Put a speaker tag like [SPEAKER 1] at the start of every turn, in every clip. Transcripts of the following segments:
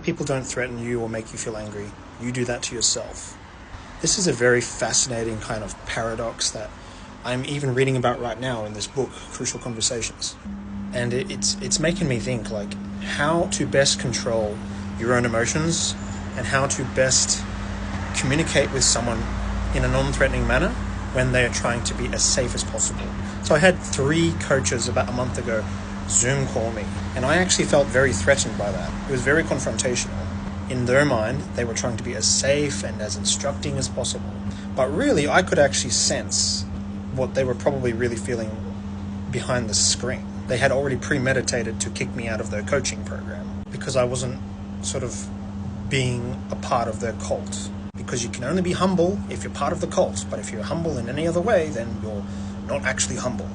[SPEAKER 1] People don't threaten you or make you feel angry. You do that to yourself. This is a very fascinating kind of paradox that I'm even reading about right now in this book, Crucial Conversations. And it's making me think, like, how to best control your own emotions and how to best communicate with someone in a non-threatening manner when they are trying to be as safe as possible. So I had 3 coaches about a month ago Zoom call me, and I actually felt very threatened by that. It was very confrontational. In their mind, they were trying to be as safe and as instructing as possible. But really, I could actually sense what they were probably really feeling behind the screen. They had already premeditated to kick me out of their coaching program because I wasn't sort of being a part of their cult. Because you can only be humble if you're part of the cult, but if you're humble in any other way, then you're not actually humble.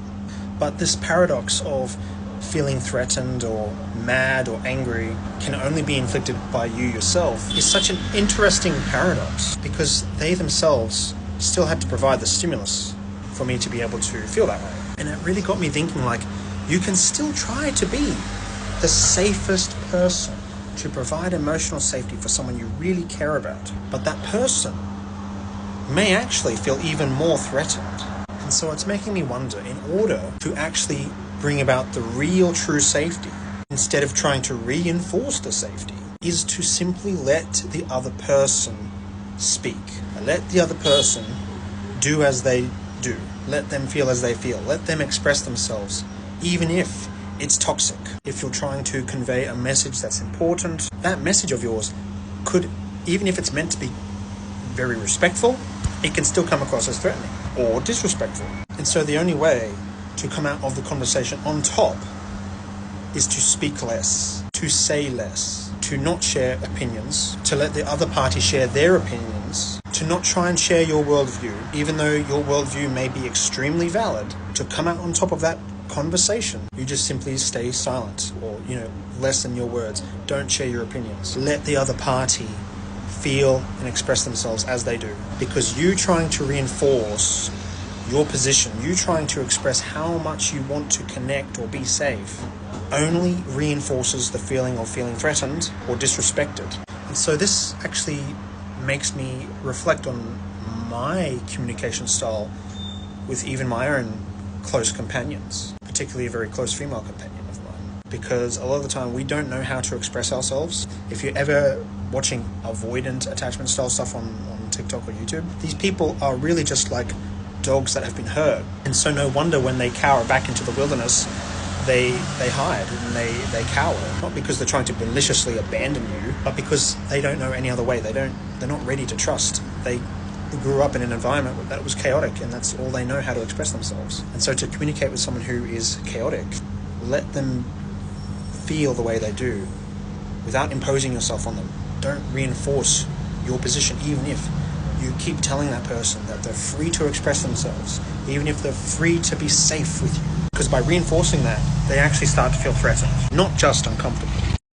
[SPEAKER 1] But this paradox of feeling threatened or mad or angry can only be inflicted by you yourself is such an interesting paradox, because they themselves still had to provide the stimulus for me to be able to feel that way. And it really got me thinking, like, you can still try to be the safest person to provide emotional safety for someone you really care about, but that person may actually feel even more threatened. And so it's making me wonder, in order to actually bring about the real true safety, instead of trying to reinforce the safety, is to simply let the other person speak. Let the other person do as they do. Let them feel as they feel. Let them express themselves, even if it's toxic. If you're trying to convey a message that's important, that message of yours could, even if it's meant to be very respectful, it can still come across as threatening or disrespectful. And so the only way to come out of the conversation on top is to speak less, to say less, to not share opinions, to let the other party share their opinions, to not try and share your worldview, even though your worldview may be extremely valid. To come out on top of that conversation, you just simply stay silent, or, lessen your words. Don't share your opinions. Let the other party feel and express themselves as they do. Because you trying to reinforce your position, you trying to express how much you want to connect or be safe, only reinforces the feeling of feeling threatened or disrespected. And so this actually makes me reflect on my communication style with even my own close companions, particularly a very close female companion of mine, because a lot of the time we don't know how to express ourselves. If you're ever watching avoidant attachment style stuff on TikTok or YouTube, these people are really just like dogs that have been hurt. And so no wonder when they cower back into the wilderness, they hide and they cower, not because they're trying to maliciously abandon you, but because they don't know any other way. They're not ready to trust. They grew up in an environment that was chaotic, and that's all they know how to express themselves. And so to communicate with someone who is chaotic, let them feel the way they do without imposing yourself on them. Don't reinforce your position, even if you keep telling that person that they're free to express themselves, even if they're free to be safe with you. Because by reinforcing that, they actually start to feel threatened, not just uncomfortable.